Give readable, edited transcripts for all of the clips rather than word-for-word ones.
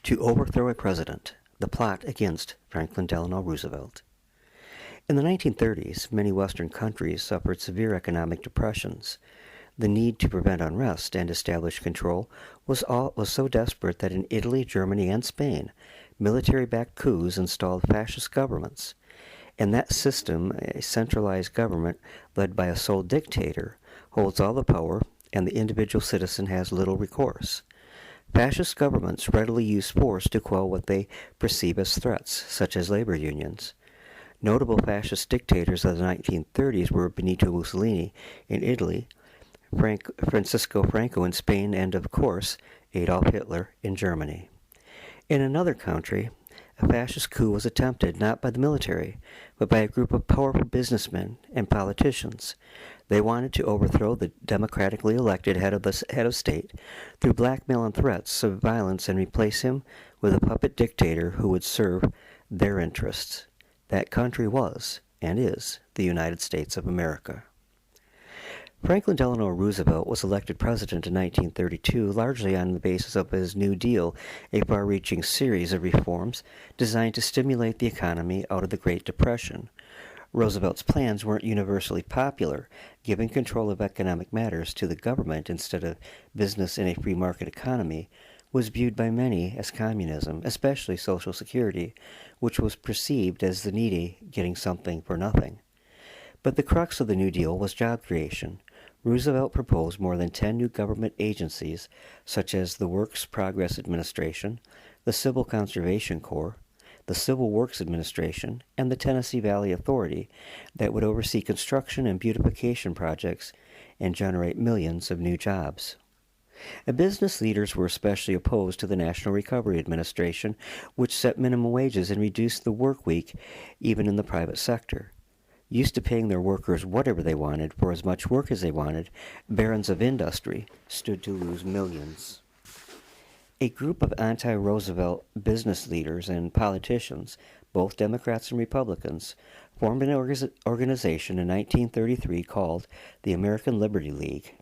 To overthrow a president, the plot against Franklin Delano Roosevelt. In the 1930s, many Western countries suffered severe economic depressions. The need to prevent unrest and establish control was so desperate that in Italy, Germany, and Spain, military-backed coups installed fascist governments. In that system, a centralized government led by a sole dictator holds all the power, and the individual citizen has little recourse. Fascist governments readily use force to quell what they perceive as threats, such as labor unions. Notable fascist dictators of the 1930s were Benito Mussolini in Italy, Francisco Franco in Spain, and, of course, Adolf Hitler in Germany. In another country, a fascist coup was attempted not by the military, but by a group of powerful businessmen and politicians. They wanted to overthrow the democratically elected head of state through blackmail and threats of violence and replace him with a puppet dictator who would serve their interests. That country was, and is, the United States of America. Franklin Delano Roosevelt was elected president in 1932 largely on the basis of his New Deal, a far-reaching series of reforms designed to stimulate the economy out of the Great Depression. Roosevelt's plans weren't universally popular. Giving control of economic matters to the government instead of business in a free market economy was viewed by many as communism, especially Social Security, which was perceived as the needy getting something for nothing. But the crux of the New Deal was job creation. Roosevelt proposed more than 10 new government agencies, such as the Works Progress Administration, the Civil Conservation Corps, the Civil Works Administration, and the Tennessee Valley Authority, that would oversee construction and beautification projects and generate millions of new jobs. Business leaders were especially opposed to the National Recovery Administration, which set minimum wages and reduced the work week even in the private sector. Used to paying their workers whatever they wanted for as much work as they wanted, barons of industry stood to lose millions. A group of anti-Roosevelt business leaders and politicians, both Democrats and Republicans, formed an organization in 1933 called the American Liberty League,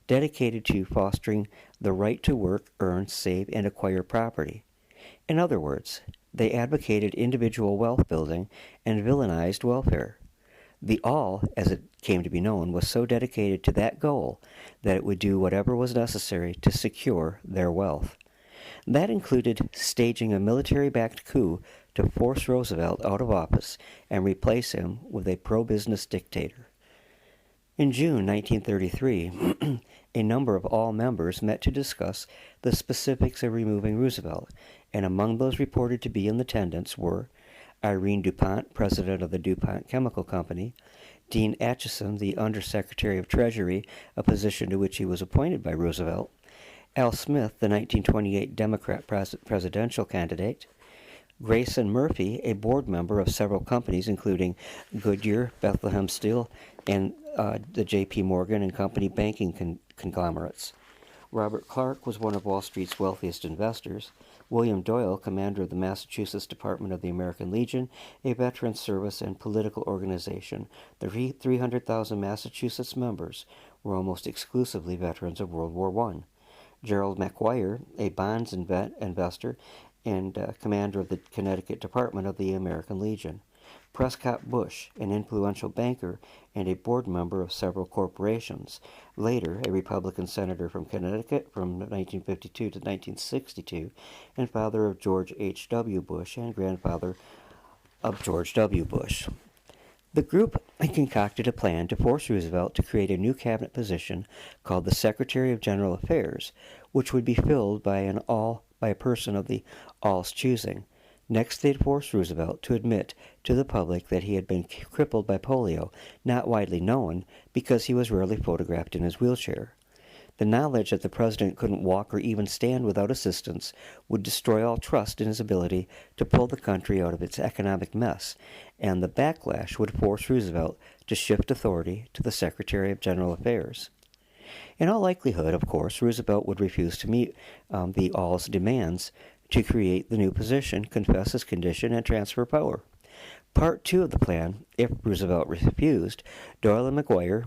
dedicated to fostering the right to work, earn, save, and acquire property. In other words, they advocated individual wealth building and villainized welfare. The All, as it came to be known, was so dedicated to that goal that it would do whatever was necessary to secure their wealth. That included staging a military-backed coup to force Roosevelt out of office and replace him with a pro-business dictator. In June 1933, a number of All members met to discuss the specifics of removing Roosevelt, and among those reported to be in attendance were Irene DuPont, president of the DuPont Chemical Company, Dean Acheson, the Undersecretary of Treasury, a position to which he was appointed by Roosevelt, Al Smith, the 1928 Democrat presidential candidate, Grayson Murphy, a board member of several companies including Goodyear, Bethlehem Steel, and the J.P. Morgan and Company banking conglomerates. Robert Clark was one of Wall Street's wealthiest investors. William Doyle, commander of the Massachusetts Department of the American Legion, a veteran service and political organization. The 300,000 Massachusetts members were almost exclusively veterans of World War I. Gerald McGuire, a bonds investor and commander of the Connecticut Department of the American Legion. Prescott Bush, an influential banker and a board member of several corporations, later a Republican senator from Connecticut from 1952 to 1962, and father of George H.W. Bush and grandfather of George W. Bush. The group concocted a plan to force Roosevelt to create a new cabinet position called the Secretary of General Affairs, which would be filled by an all by a person of the All's choosing. Next, they'd forced Roosevelt to admit to the public that he had been crippled by polio, not widely known because he was rarely photographed in his wheelchair. The knowledge that the president couldn't walk or even stand without assistance would destroy all trust in his ability to pull the country out of its economic mess, and the backlash would force Roosevelt to shift authority to the Secretary of General Affairs. In all likelihood, of course, Roosevelt would refuse to meet the All's demands to create the new position, confess his condition, and transfer power. Part 2 of the plan, if Roosevelt refused, Doyle and McGuire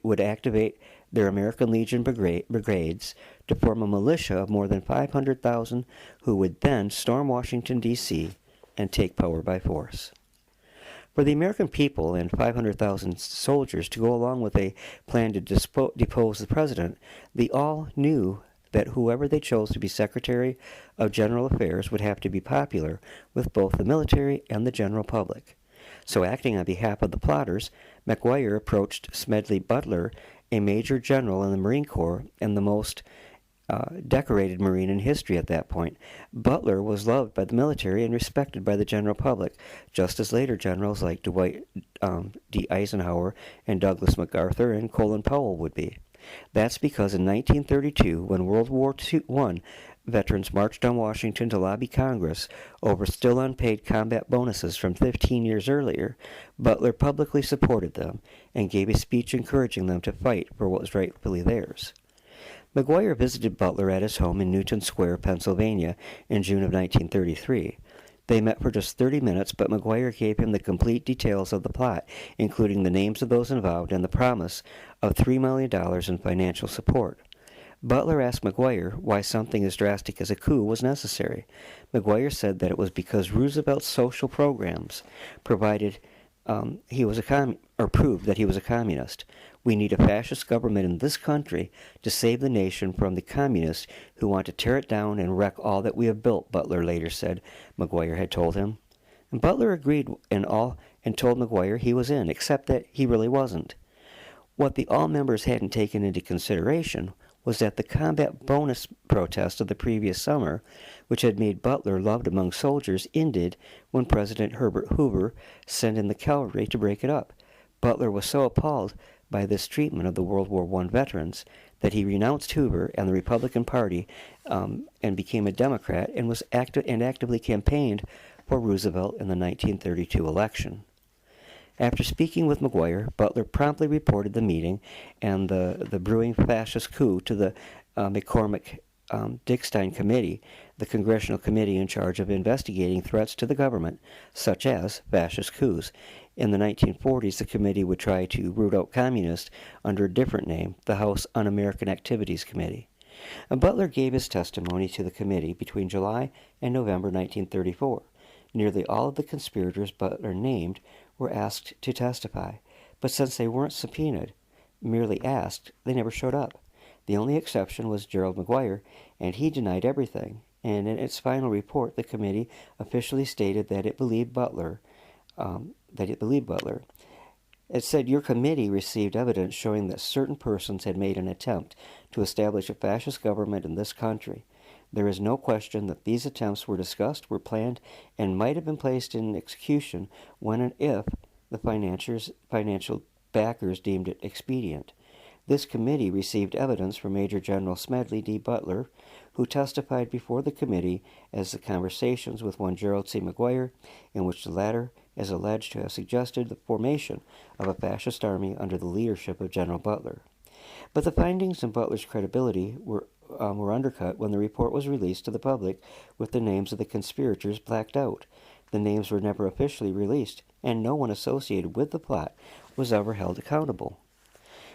would activate their American Legion brigades to form a militia of more than 500,000 who would then storm Washington, D.C. and take power by force. For the American people and 500,000 soldiers to go along with a plan to depose the president, they all knew that whoever they chose to be Secretary of General Affairs would have to be popular with both the military and the general public. So acting on behalf of the plotters, McGuire approached Smedley Butler, a major general in the Marine Corps and the most decorated Marine in history at that point. Butler was loved by the military and respected by the general public, just as later generals like Dwight D. Eisenhower and Douglas MacArthur and Colin Powell would be. That's because in 1932, when World War I veterans marched on Washington to lobby Congress over still unpaid combat bonuses from 15 years earlier, Butler publicly supported them and gave a speech encouraging them to fight for what was rightfully theirs. McGuire visited Butler at his home in Newton Square, Pennsylvania, in June of 1933. They met for just 30 minutes, but McGuire gave him the complete details of the plot, including the names of those involved and the promise of $3 million in financial support. Butler asked McGuire why something as drastic as a coup was necessary. McGuire said that it was because Roosevelt's social programs proved that he was a communist. We need a fascist government in this country to save the nation from the communists who want to tear it down and wreck all that we have built, Butler later said McGuire had told him. And Butler agreed and told McGuire he was in, except that he really wasn't. What the All members hadn't taken into consideration was that the combat bonus protest of the previous summer, which had made Butler loved among soldiers, ended when President Herbert Hoover sent in the cavalry to break it up. Butler was so appalled by this treatment of the World War I veterans that he renounced Hoover and the Republican Party and became a Democrat and was actively campaigned for Roosevelt in the 1932 election. After speaking with McGuire, Butler promptly reported the meeting and the brewing fascist coup to the McCormick-Dickstein Committee, the congressional committee in charge of investigating threats to the government, such as fascist coups. In the 1940s, the committee would try to root out communists under a different name, the House Un-American Activities Committee. Butler gave his testimony to the committee between July and November 1934. Nearly all of the conspirators Butler named were asked to testify, but since they weren't subpoenaed, merely asked, they never showed up. The only exception was Gerald McGuire, and he denied everything. And in its final report, the committee officially stated that it believed Butler. It said, "Your committee received evidence showing that certain persons had made an attempt to establish a fascist government in this country. There is no question that these attempts were discussed, were planned, and might have been placed in execution when and if the financial backers deemed it expedient. This committee received evidence from Major General Smedley D. Butler, who testified before the committee as the conversations with one Gerald C. McGuire, in which the latter is alleged to have suggested the formation of a fascist army under the leadership of General Butler." But the findings in Butler's credibility were undercut when the report was released to the public with the names of the conspirators blacked out. The names were never officially released, and no one associated with the plot was ever held accountable.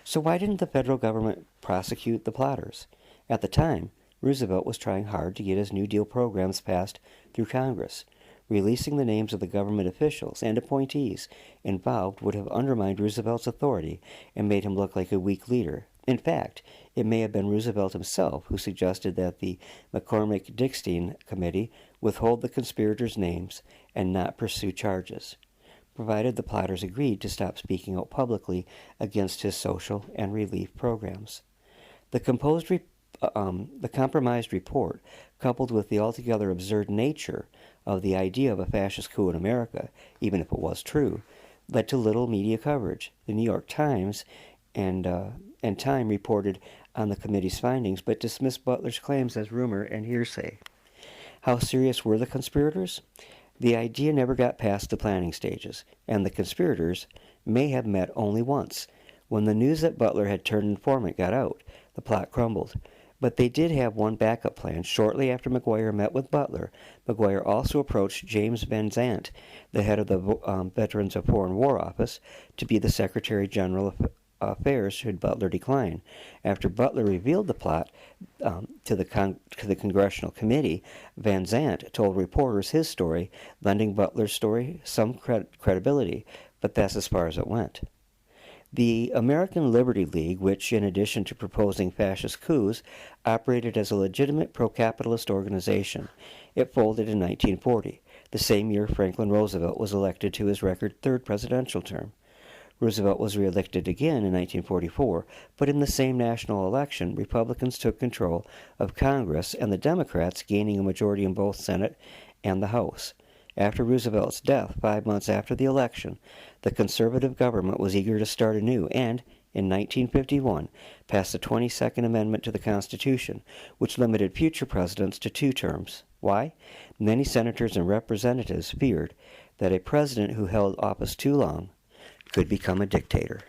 So why didn't the federal government prosecute the plotters? At the time, Roosevelt was trying hard to get his New Deal programs passed through Congress. Releasing the names of the government officials and appointees involved would have undermined Roosevelt's authority and made him look like a weak leader. In fact, it may have been Roosevelt himself who suggested that the McCormick-Dickstein Committee withhold the conspirators' names and not pursue charges, provided the plotters agreed to stop speaking out publicly against his social and relief programs. The composed the compromised report, coupled with the altogether absurd nature of the idea of a fascist coup in America, even if it was true, led to little media coverage. The New York Times and Time reported on the committee's findings, but dismissed Butler's claims as rumor and hearsay. How serious were the conspirators? The idea never got past the planning stages, and the conspirators may have met only once. When the news that Butler had turned informant got out, the plot crumbled. But they did have one backup plan. Shortly after McGuire met with Butler, McGuire also approached James Van Zandt, the head of the Veterans of Foreign War Office, to be the Secretary General of Affairs should Butler decline. After Butler revealed the plot to the Congressional Committee, Van Zandt told reporters his story, lending Butler's story some credibility, but that's as far as it went. The American Liberty League, which, in addition to proposing fascist coups, operated as a legitimate pro-capitalist organization, it folded in 1940, the same year Franklin Roosevelt was elected to his record third presidential term. Roosevelt was reelected again in 1944, but in the same national election, Republicans took control of Congress and the Democrats gaining a majority in both Senate and the House. After Roosevelt's death, 5 months after the election, the conservative government was eager to start anew and, in 1951, passed the 22nd Amendment to the Constitution, which limited future presidents to 2 terms. Why? Many senators and representatives feared that a president who held office too long could become a dictator.